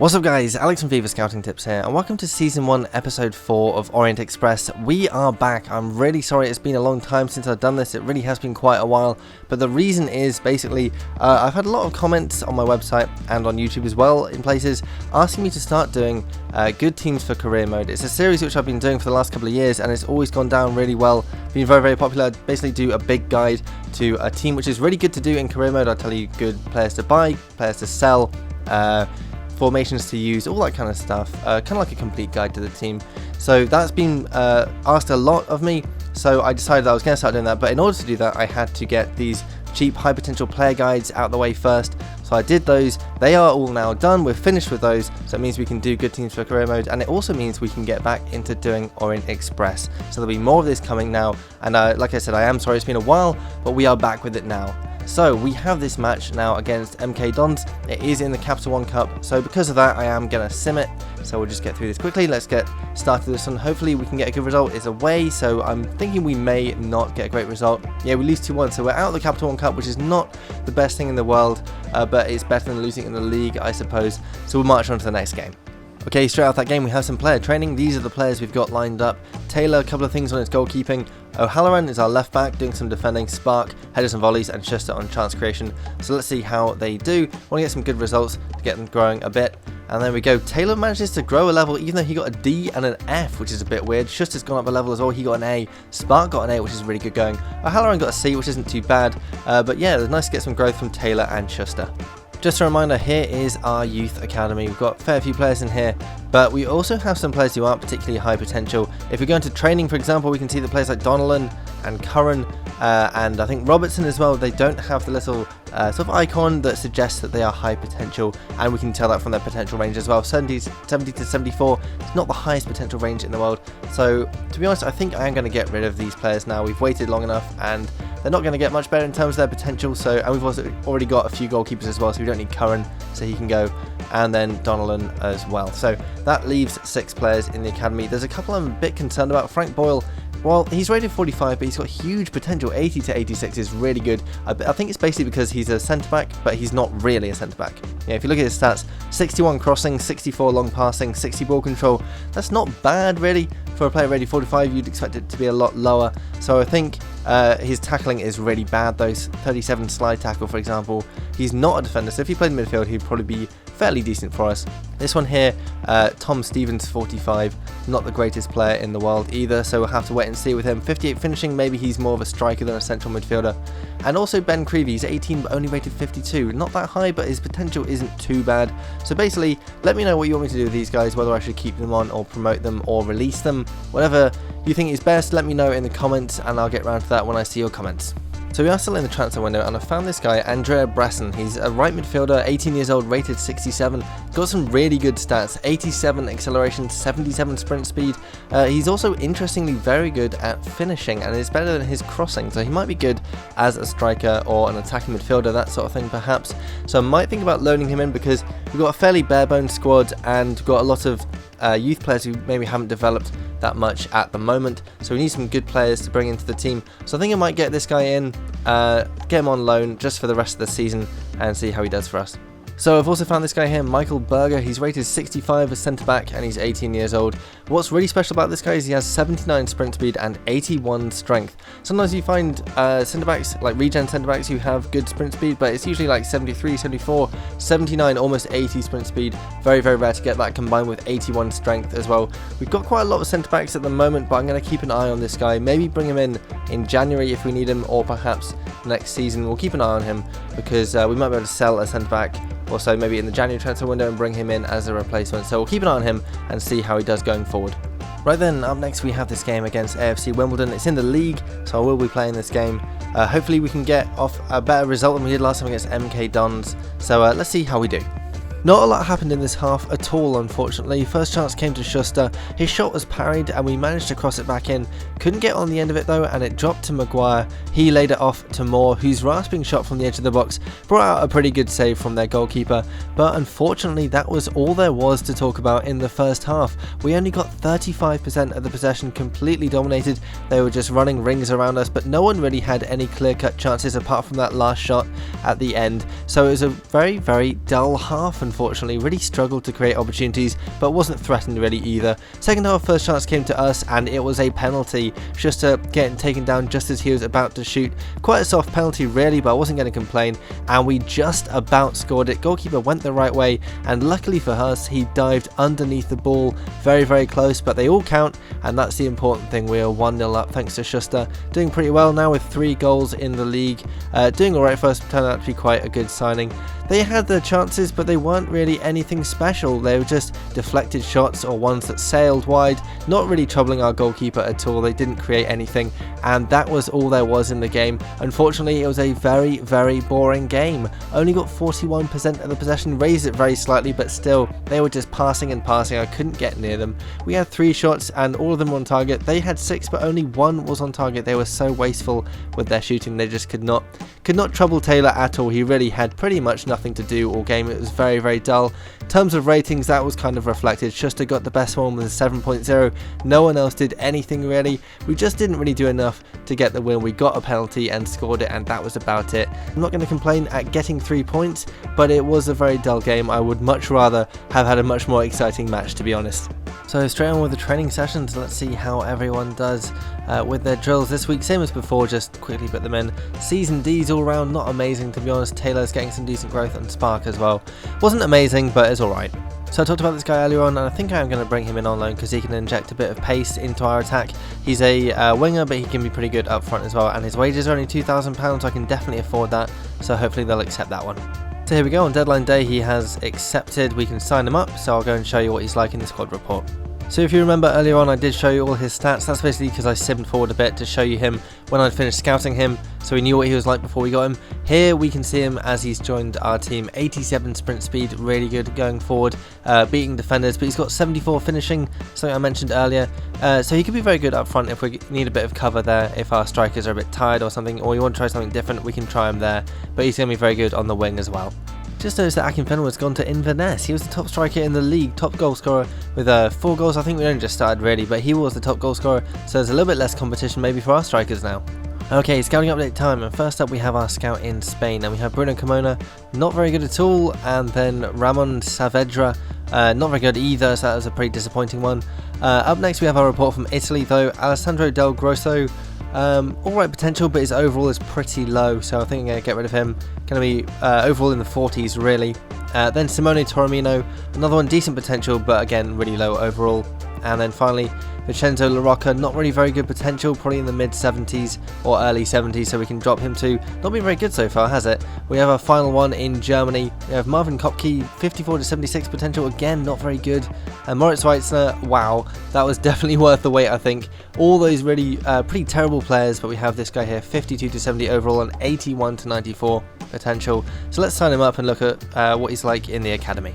What's up guys, Alex from FIFA Scouting Tips here, and welcome to Season 1 Episode 4 of Orient Express. We are back. I'm really sorry it's been a long time since I've done this, it really has been quite a while, but the reason is basically I've had a lot of comments on my website and on YouTube as well in places asking me to start doing good teams for career mode. It's a series which I've been doing for the last couple of years and it's always gone down really well, been very popular. I basically do a big guide to a team which is really good to do in career mode. I tell you good players to buy, players to sell, formations to use, all that kind of stuff, kind of like a complete guide to the team. So that's been asked a lot of me, so I decided I was going to start doing that, but in order to do that I had to get these cheap high potential player guides out the way first. So I did those, they are all now done, we're finished with those, so it means we can do good teams for career mode, and it also means we can get back into doing Orient Express. So there'll be more of this coming now, and like I said, I am sorry it's been a while, but we are back with it now. So we have this match now against MK Dons. It is in the Capital One Cup, so because of that I am going to sim it. So we'll just get through this quickly. Let's get started with this one. Hopefully we can get a good result. It's away, so I'm thinking we may not get a great result. Yeah, we lose 2-1, so we're out of the Capital One Cup, which is not the best thing in the world, but it's better than losing in the league, I suppose. So we'll march on to the next game. Okay, straight off that game we have some player training. These are the players we've got lined up. Taylor, a couple of things on his goalkeeping. O'Halloran is our left back doing some defending. Spark, headers and volleys, and Schuster on chance creation. So let's see how they do. Want to get some good results to get them growing a bit. And there we go. Taylor manages to grow a level even though he got a D and an F, which is a bit weird. Schuster's gone up a level as well. He got an A. Spark got an A, which is really good going. O'Halloran got a C, which isn't too bad. But yeah, it's nice to get some growth from Taylor and Schuster. Just a reminder, here is our youth academy. We've got a fair few players in here, but we also have some players who aren't particularly high potential. If we go into training, for example, we can see the players like Donnellan and Curran, and I think Robertson as well. They don't have the little sort of icon that suggests that they are high potential, and we can tell that from their potential range as well. 70 to 74, it's not the highest potential range in the world. So to be honest, I think I am going to get rid of these players now. We've waited long enough, and they're not going to get much better in terms of their potential. So, and we've also already got a few goalkeepers as well, so we don't need Curran, so he can go, and then Donnellan as well. So that leaves 6 players in the academy. There's a couple I'm a bit concerned about. Frank Boyle, well, he's rated 45, but he's got huge potential. 80 to 86 is really good. I think it's basically because he's a centre-back, but he's not really a centre-back. Yeah, if you look at his stats, 61 crossing, 64 long passing, 60 ball control. That's not bad, really. For a player rated 45, you'd expect it to be a lot lower. So I think his tackling is really bad. Those 37 slide tackle, for example. He's not a defender, so if he played midfield, he'd probably be fairly decent for us. This one here, Tom Stevens, 45, not the greatest player in the world either, so we'll have to wait and see with him. 58 finishing, maybe he's more of a striker than a central midfielder. And also Ben Creevy, he's 18 but only rated 52, not that high, but his potential isn't too bad. So basically, let me know what you want me to do with these guys, whether I should keep them on or promote them or release them. Whatever you think is best, let me know in the comments and I'll get around to that when I see your comments. So we are still in the transfer window, and I found this guy, Andrea Bresson. He's a right midfielder, 18 years old, rated 67. Got some really good stats, 87 acceleration, 77 sprint speed. He's also interestingly very good at finishing, and is better than his crossing, so he might be good as a striker or an attacking midfielder, that sort of thing perhaps. So I might think about loaning him in because we've got a fairly bare-bones squad and got a lot of youth players who maybe haven't developed that much at the moment, so we need some good players to bring into the team. So I think I might get this guy in, get him on loan just for the rest of the season and see how he does for us. So I've also found this guy here, Michael Berger. He's rated 65 as centre-back and he's 18 years old. But what's really special about this guy is he has 79 sprint speed and 81 strength. Sometimes you find centre-backs, like regen centre-backs, who have good sprint speed, but it's usually like 73, 74, 79, almost 80 sprint speed. Very rare to get that combined with 81 strength as well. We've got quite a lot of centre-backs at the moment, but I'm going to keep an eye on this guy. Maybe bring him in January if we need him, or perhaps next season. We'll keep an eye on him because we might be able to sell a centre-back also maybe in the January transfer window and bring him in as a replacement. So we'll keep an eye on him and see how he does going forward. Right then, up next we have this game against AFC Wimbledon. It's in the league, so I will be playing this game. Hopefully we can get off a better result than we did last time against MK Dons. So let's see how we do. Not a lot happened in this half at all, unfortunately. First chance came to Schuster, his shot was parried and we managed to cross it back in. Couldn't get on the end of it though, and it dropped to Maguire. He laid it off to Moore, whose rasping shot from the edge of the box brought out a pretty good save from their goalkeeper, but unfortunately that was all there was to talk about in the first half. We only got 35% of the possession, completely dominated. They were just running rings around us, but no one really had any clear-cut chances apart from that last shot at the end. So it was a very dull half, unfortunately. Really struggled to create opportunities, but wasn't threatened really either. Second half, first chance came to us, and it was a penalty. Schuster getting taken down just as he was about to shoot. Quite a soft penalty really, but I wasn't going to complain, and we just about scored it. Goalkeeper went the right way, and luckily for us, he dived underneath the ball. Very, very close, but they all count, and that's the important thing. We are 1-0 up thanks to Schuster. Doing pretty well now with 3 goals in the league. Doing alright for us, turned out to be quite a good signing. They had their chances, but they weren't really anything special. They were just deflected shots or ones that sailed wide, not really troubling our goalkeeper at all. They didn't create anything, and that was all there was in the game. Unfortunately, it was a very, very boring game. Only got 41% of the possession, raised it very slightly, but still, they were just passing and passing. I couldn't get near them. We had 3 shots, and all of them were on target. They had 6, but only 1 was on target. They were so wasteful with their shooting. They just could not trouble Taylor at all. He really had pretty much nothing to do all game. It was very, very dull. In terms of ratings, that was kind of reflected. Schuster got the best one with a 7.0. No one else did anything really. We just didn't really do enough to get the win. We got a penalty and scored it, and that was about it. I'm not going to complain at getting 3 points, but it was a very dull game. I would much rather have had a much more exciting match, to be honest. So straight on with the training sessions, let's see how everyone does with their drills this week. Same as before, just quickly put them in. C's and D's all around, not amazing to be honest. Taylor's getting some decent growth, and Spark as well. Wasn't amazing, but it's alright. So I talked about this guy earlier on, and I think I'm going to bring him in on loan because he can inject a bit of pace into our attack. He's a winger, but he can be pretty good up front as well, and his wages are only £2,000, so I can definitely afford that, so hopefully they'll accept that one. So here we go, on deadline day he has accepted. We can sign him up, so I'll go and show you what he's like in the squad report. So if you remember earlier on, I did show you all his stats. That's basically because I simmed forward a bit to show you him when I'd finished scouting him, so we knew what he was like before we got him. Here we can see him as he's joined our team. 87 sprint speed, really good going forward, beating defenders, but he's got 74 finishing, something I mentioned earlier. So he could be very good up front if we need a bit of cover there, if our strikers are a bit tired or something, or you want to try something different, we can try him there, but he's going to be very good on the wing as well. Just noticed that Akinfenwa's gone to Inverness. He was the top striker in the league, top goal scorer with 4 goals. I think we only just started really, but he was the top goal scorer, so there's a little bit less competition maybe for our strikers now. Okay, scouting update time, and first up we have our scout in Spain, and we have Bruno Carmona, not very good at all, and then Ramon Saavedra, not very good either, so that was a pretty disappointing one. Up next we have our report from Italy though. Alessandro Del Grosso, alright potential, but his overall is pretty low, so I think I'm going to get rid of him. Going to be overall in the 40s really. Then Simone Torremino, another one decent potential, but again really low overall. And then finally Vincenzo La Rocca, not really very good potential, probably in the mid 70s or early 70s, so we can drop him to. Not been very good so far, has it? We have our final one in Germany. We have Marvin Kopke, 54 to 76 potential, again not very good. And Moritz Weitzner, wow, that was definitely worth the wait I think. All those really pretty terrible players, but we have this guy here, 52 to 70 overall and 81 to 94 potential. So let's sign him up and look at what he's like in the academy.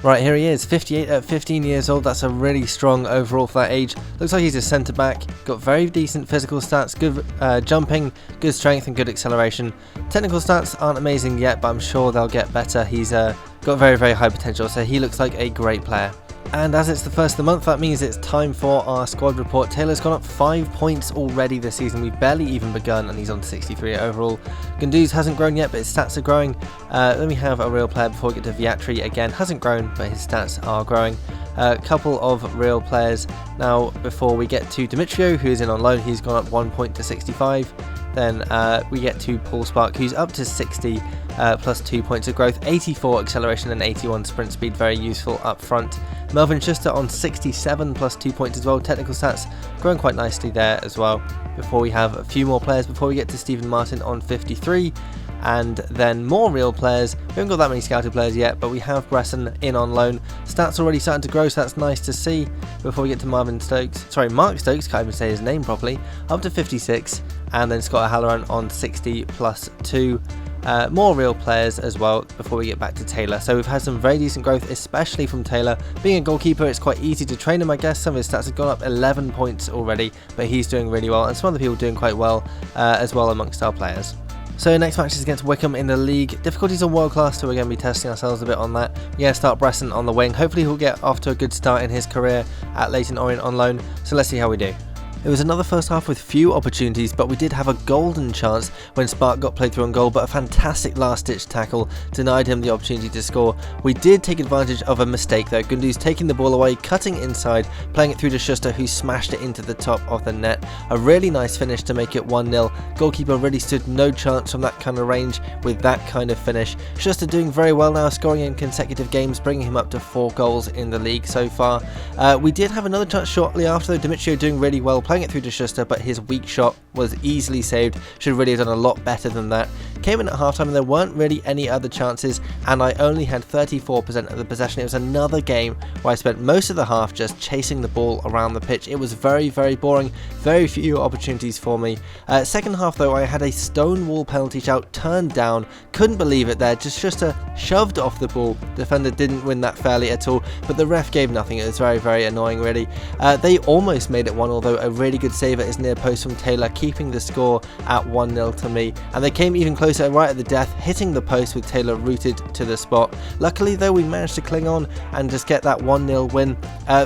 Right, here he is, 58 at 15 years old. That's a really strong overall for that age. Looks like he's a centre back, got very decent physical stats, good jumping, good strength and good acceleration. Technical stats aren't amazing yet, but I'm sure they'll get better. He's got very, very high potential, so he looks like a great player. And as it's the first of the month, that means it's time for our squad report. Taylor's gone up 5 points already this season. We've barely even begun, and he's on 63 overall. Gundogan hasn't grown yet, but his stats are growing. Then we have a real player before we get to Viatri. Again, hasn't grown, but his stats are growing. A couple of real players now before we get to Demetrio, who is in on loan. He's gone up 1 point to 65. Then we get to Paul Spark, who's up to 60 plus 2 points of growth, 84 acceleration and 81 sprint speed, very useful up front. Melvin Schuster on 67 plus 2 points as well, technical stats growing quite nicely there as well. Before we have a few more players before we get to Stephen Martin on 53. And then more real players. We haven't got that many scouted players yet, but we have Bresson in on loan. Stats already starting to grow, so that's nice to see. Before we get to Mark Stokes, can't even say his name properly, up to 56. And then Scott O'Halloran on 60 plus 2. More real players as well before we get back to Taylor. So we've had some very decent growth, especially from Taylor. Being a goalkeeper, it's quite easy to train him, I guess. Some of his stats have gone up 11 points already, but he's doing really well. And some other people doing quite well as well amongst our players. So next match is against Wycombe in the league. Difficulties on world class, so we're going to be testing ourselves a bit on that. We're going to start Bresson on the wing. Hopefully he'll get off to a good start in his career at Leyton Orient on loan. So let's see how we do. It was another first half with few opportunities, but we did have a golden chance when Spark got played through on goal, but a fantastic last-ditch tackle denied him the opportunity to score. We did take advantage of a mistake though, Gundo's taking the ball away, cutting inside, playing it through to Schuster, who smashed it into the top of the net. A really nice finish to make it 1-0. Goalkeeper really stood no chance from that kind of range with that kind of finish. Schuster doing very well now, scoring in consecutive games, bringing him up to 4 goals in the league so far. We did have another chance shortly after, though. Demetrio doing really well, playing it through to Schuster, but his weak shot was easily saved. Should really have done a lot better than that. Came in at halftime and there weren't really any other chances, and I only had 34% of the possession. It was another game where I spent most of the half just chasing the ball around the pitch. It was very, very boring, very few opportunities for me. Second half though, I had a Stonewall penalty shout turned down, couldn't believe it there, just Schuster shoved off the ball. Defender didn't win that fairly at all, but the ref gave nothing. It was very, very annoying really. They almost made it 1-0 though, a really good save at his near post from Taylor, keeping the score at 1-0 to me, and they came even closer right at the death, hitting the post with Taylor rooted to the spot. Luckily though, we managed to cling on and just get that 1-0 win.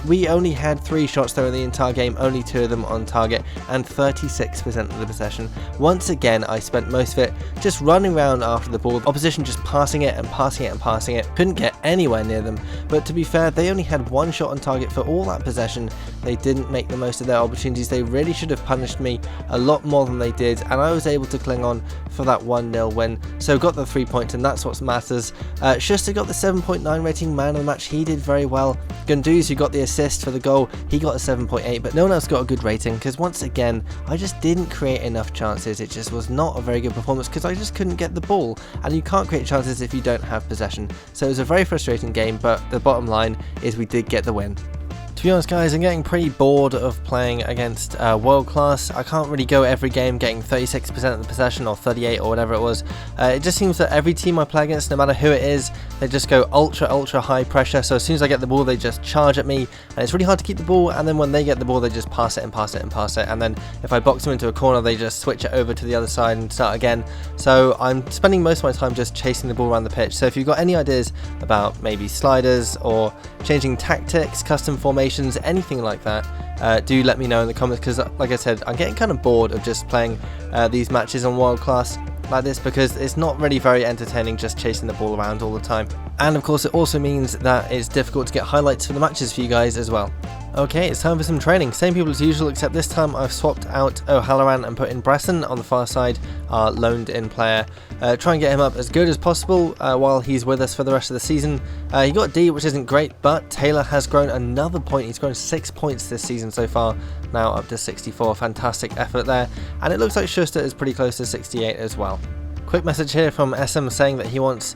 We only had 3 shots though in the entire game, only 2 of them on target, and 36% of the possession. Once again, I spent most of it just running around after the ball, opposition just passing it and passing it and passing it, couldn't get anywhere near them. But to be fair, they only had 1 shot on target for all that possession. They didn't make the most of their opportunities. They really should have punished me a lot more than they did, and I was able to cling on for that 1-0 win, so got the 3 points, and that's what matters. Schuster got the 7.9 rating, man of the match. He did very well. Gundogan, who got the assist for the goal, he got a 7.8, but no one else got a good rating because once again I just didn't create enough chances. It just was not a very good performance because I just couldn't get the ball, and you can't create chances if you don't have possession. So it was a very frustrating game, but the bottom line is we did get the win. To be honest guys, I'm getting pretty bored of playing against world class. I can't really go every game getting 36% of the possession or 38 or whatever it was. It just seems that every team I play against, no matter who it is, they just go ultra high pressure. So as soon as I get the ball, they just charge at me, and it's really hard to keep the ball, and then when they get the ball, they just pass it and pass it and pass it, and then if I box them into a corner, they just switch it over to the other side and start again. So I'm spending most of my time just chasing the ball around the pitch. So if you've got any ideas about maybe sliders or changing tactics, custom formations, anything like that, do let me know in the comments, because like I said, I'm getting kind of bored of just playing these matches on world class like this, because it's not really very entertaining just chasing the ball around all the time. And of course it also means that it's difficult to get highlights for the matches for you guys as well. Okay, it's time for some training. Same people as usual, except this time I've swapped out O'Halloran and put in Bresson on the far side, our loaned in player. Try and get him up as good as possible while he's with us for the rest of the season. He got D, which isn't great, but Taylor has grown another point. He's grown 6 points this season so far, now up to 64. Fantastic effort there. And it looks like Schuster is pretty close to 68 as well. Quick message here from SM saying that he wants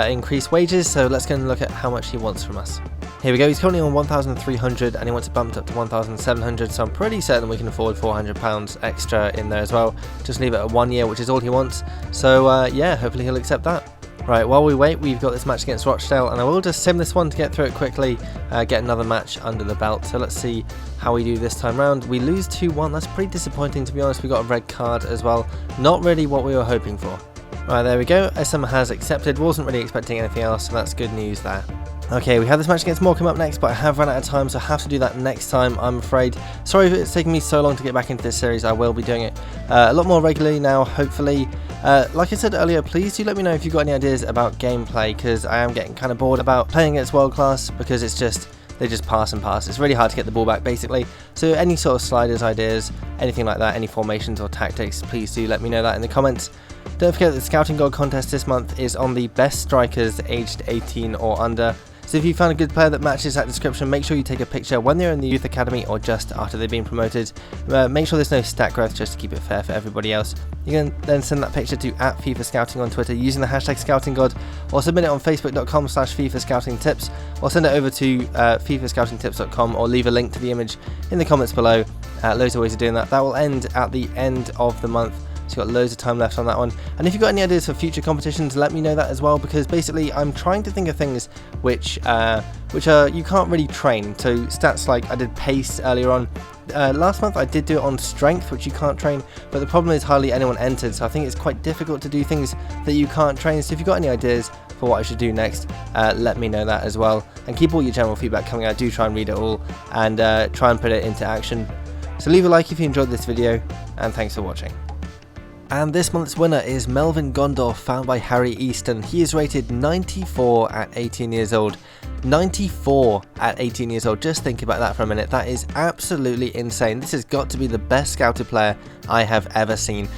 increased wages, so let's go and look at how much he wants from us. Here we go, he's currently on 1,300 and he wants it bumped up to 1,700, so I'm pretty certain we can afford £400 extra in there as well. Just leave it at 1 year, which is all he wants, so yeah, hopefully he'll accept that. Right, while we wait, we've got this match against Rochdale, and I will just sim this one to get through it quickly, get another match under the belt. So let's see how we do this time round. We lose 2-1, that's pretty disappointing to be honest. We got a red card as well, not really what we were hoping for. Right, there we go, SM has accepted, wasn't really expecting anything else, so that's good news there. Okay, we have this match against Morecambe up next, but I have run out of time, so I have to do that next time, I'm afraid. Sorry if it's taken me so long to get back into this series. I will be doing it a lot more regularly now, hopefully. Like I said earlier, please do let me know if you've got any ideas about gameplay, because I am getting kind of bored about playing against world class, because it's just, they just pass and pass. It's really hard to get the ball back, basically. So any sort of sliders, ideas, anything like that, any formations or tactics, please do let me know that in the comments. Don't forget that the Scouting God contest this month is on the best strikers aged 18 or under. So if you found a good player that matches that description, make sure you take a picture when they're in the youth academy or just after they've been promoted. Make sure there's no stat growth, just to keep it fair for everybody else. You can then send that picture to @FIFA Scouting on Twitter using the hashtag ScoutingGod, or submit it on facebook.com/FIFA Scouting Tips, or send it over to FIFAScoutingTips.com, or leave a link to the image in the comments below. Loads of ways of doing that. That will end at the end of the month. So you've got loads of time left on that one. And if you've got any ideas for future competitions, let me know that as well, because basically I'm trying to think of things which are you can't really train. So stats like I did pace earlier on. Last month I did do it on strength, which you can't train, but the problem is hardly anyone entered, so I think it's quite difficult to do things that you can't train. So if you've got any ideas for what I should do next, let me know that as well. And keep all your general feedback coming. I do try and read it all and try and put it into action. So leave a like if you enjoyed this video, and thanks for watching. And this month's winner is Melvin Gondorf, found by Harry Easton. He is rated 94 at 18 years old. 94 at 18 years old, just think about that for a minute. That is absolutely insane. This has got to be the best scouted player I have ever seen.